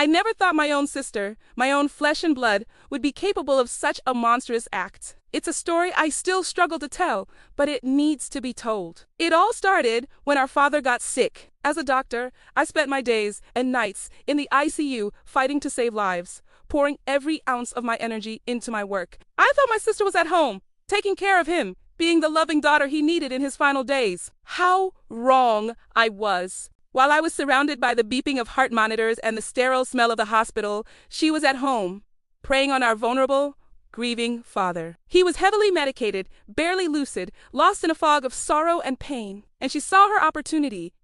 I never thought my own sister, my own flesh and blood, would be capable of such a monstrous act. It's a story I still struggle to tell, but it needs to be told. It all started when our father got sick. As a doctor, I spent my days and nights in the ICU fighting to save lives, pouring every ounce of my energy into my work. I thought my sister was at home, taking care of him, being the loving daughter he needed in his final days. How wrong I was. While I was surrounded by the beeping of heart monitors and the sterile smell of the hospital, she was at home, preying on our vulnerable, grieving father. He was heavily medicated, barely lucid, lost in a fog of sorrow and pain, and she saw her opportunity,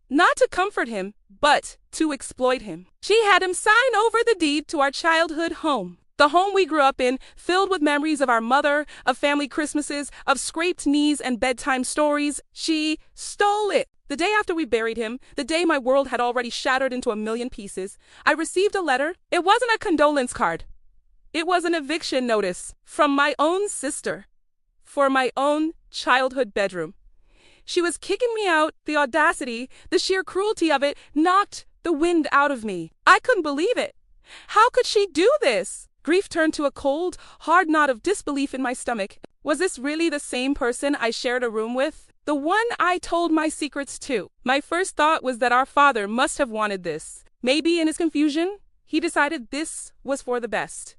not to comfort him, but to exploit him. She had him sign over the deed to our childhood home. The home we grew up in, filled with memories of our mother, of family Christmases, of scraped knees and bedtime stories. She stole it. The day after we buried him, the day my world had already shattered into a million pieces, I received a letter. It wasn't a condolence card. It was an eviction notice from my own sister for my own childhood bedroom. She was kicking me out. The audacity, the sheer cruelty of it knocked the wind out of me. I couldn't believe it. How could she do this? Grief turned to a cold, hard knot of disbelief in my stomach. Was this really the same person I shared a room with? The one I told my secrets to? My first thought was that our father must have wanted this. Maybe in his confusion, he decided this was for the best.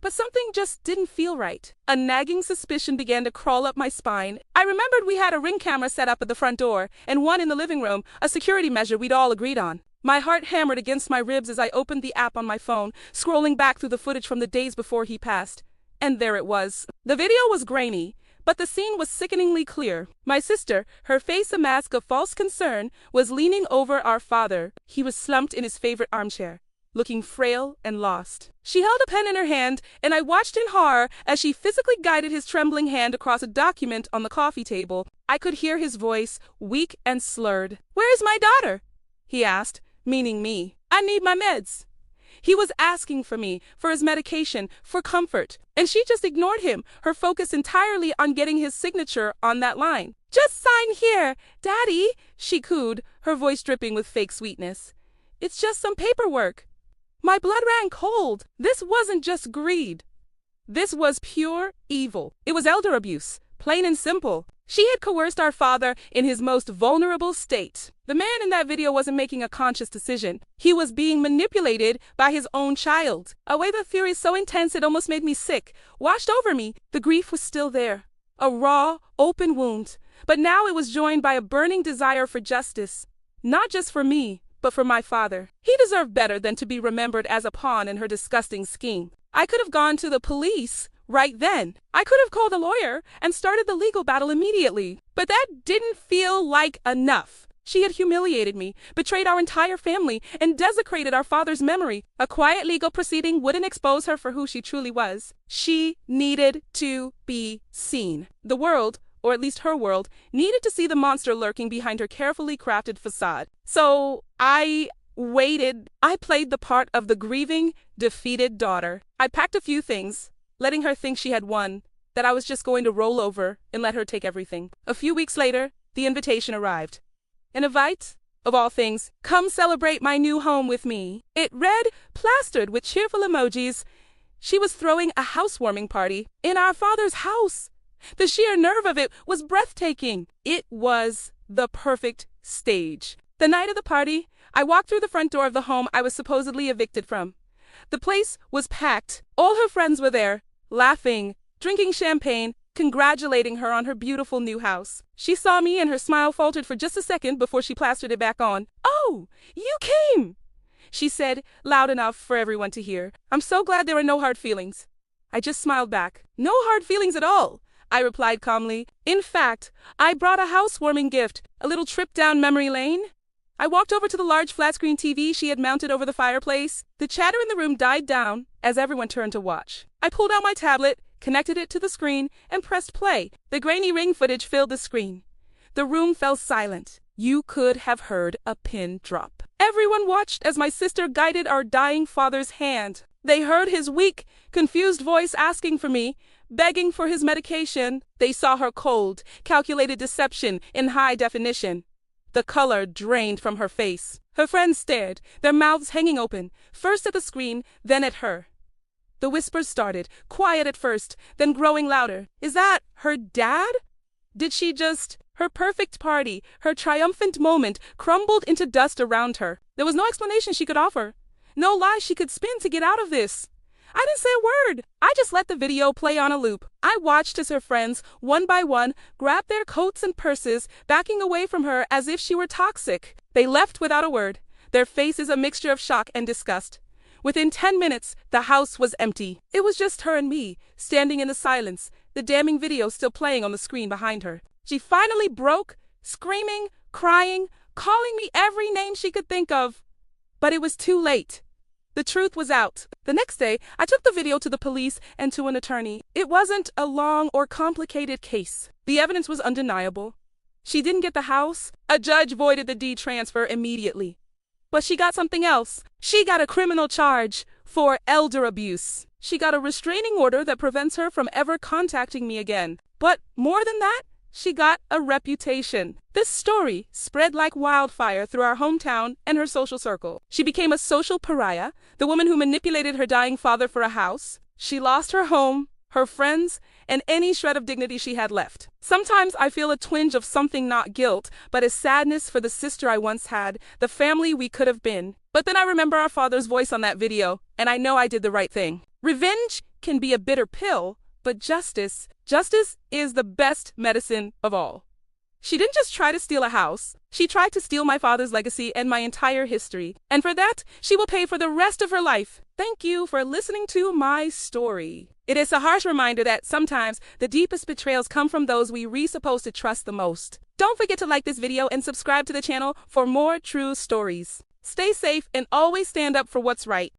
But something just didn't feel right. A nagging suspicion began to crawl up my spine. I remembered we had a Ring camera set up at the front door, and one in the living room, a security measure we'd all agreed on. My heart hammered against my ribs as I opened the app on my phone, scrolling back through the footage from the days before he passed. And there it was. The video was grainy, but the scene was sickeningly clear. My sister, her face a mask of false concern, was leaning over our father. He was slumped in his favorite armchair, looking frail and lost. She held a pen in her hand, and I watched in horror as she physically guided his trembling hand across a document on the coffee table. I could hear his voice, weak and slurred. "Where's my daughter?" he asked, meaning me. "I need my meds." He was asking for me, for his medication, for comfort, and she just ignored him, her focus entirely on getting his signature on that line. "Just sign here, Daddy," she cooed, her voice dripping with fake sweetness. "It's just some paperwork." My blood ran cold. This wasn't just greed. This was pure evil. It was elder abuse, plain and simple. She had coerced our father in his most vulnerable state. The man in that video wasn't making a conscious decision. He was being manipulated by his own child. A wave of fury so intense it almost made me sick washed over me. The grief was still there, a raw, open wound. But now it was joined by a burning desire for justice, not just for me, but for my father. He deserved better than to be remembered as a pawn in her disgusting scheme. I could have gone to the police right then. I could have called a lawyer and started the legal battle immediately. But that didn't feel like enough. She had humiliated me, betrayed our entire family, and desecrated our father's memory. A quiet legal proceeding wouldn't expose her for who she truly was. She needed to be seen. The world, or at least her world, needed to see the monster lurking behind her carefully crafted facade. So I waited. I played the part of the grieving, defeated daughter. I packed a few things, letting her think she had won, that I was just going to roll over and let her take everything. A few weeks later, the invitation arrived. An invite, of all things, "Come celebrate my new home with me." It read, plastered with cheerful emojis. She was throwing a housewarming party in our father's house. The sheer nerve of it was breathtaking. It was the perfect stage. The night of the party, I walked through the front door of the home I was supposedly evicted from. The place was packed. All her friends were there, laughing, drinking champagne, congratulating her on her beautiful new house. She saw me and her smile faltered for just a second before she plastered it back on. "Oh, you came," she said, loud enough for everyone to hear. "I'm so glad there are no hard feelings." I just smiled back. "No hard feelings at all," I replied calmly. "In fact, I brought a housewarming gift, a little trip down memory lane." I walked over to the large flat-screen TV she had mounted over the fireplace. The chatter in the room died down as everyone turned to watch. I pulled out my tablet, connected it to the screen, and pressed play. The grainy Ring footage filled the screen. The room fell silent. You could have heard a pin drop. Everyone watched as my sister guided our dying father's hand. They heard his weak, confused voice asking for me, begging for his medication. They saw her cold, calculated deception in high definition. The color drained from her face. Her friends stared, their mouths hanging open, first at the screen, then at her. The whispers started, quiet at first, then growing louder. Is that her dad? Did she just... Her perfect party, her triumphant moment, crumbled into dust around her. There was no explanation she could offer. No lie she could spin to get out of this. I didn't say a word. I just let the video play on a loop. I watched as her friends, one by one, grabbed their coats and purses, backing away from her as if she were toxic. They left without a word, their faces a mixture of shock and disgust. Within 10 minutes, the house was empty. It was just her and me, standing in the silence, the damning video still playing on the screen behind her. She finally broke, screaming, crying, calling me every name she could think of. But it was too late. The truth was out. The next day, I took the video to the police and to an attorney. It wasn't a long or complicated case. The evidence was undeniable. She didn't get the house. A judge voided the deed transfer immediately. But she got something else. She got a criminal charge for elder abuse. She got a restraining order that prevents her from ever contacting me again. But more than that, she got a reputation. This story spread like wildfire through our hometown and her social circle. She became a social pariah, the woman who manipulated her dying father for a house. She lost her home, her friends, and any shred of dignity she had left. Sometimes I feel a twinge of something not guilt, but a sadness for the sister I once had, the family we could have been. But then I remember our father's voice on that video, and I know I did the right thing. Revenge can be a bitter pill, but justice is the best medicine of all. She didn't just try to steal a house. She tried to steal my father's legacy and my entire history. And for that, she will pay for the rest of her life. Thank you for listening to my story. It is a harsh reminder that sometimes the deepest betrayals come from those we're supposed to trust the most. Don't forget to like this video and subscribe to the channel for more true stories. Stay safe and always stand up for what's right.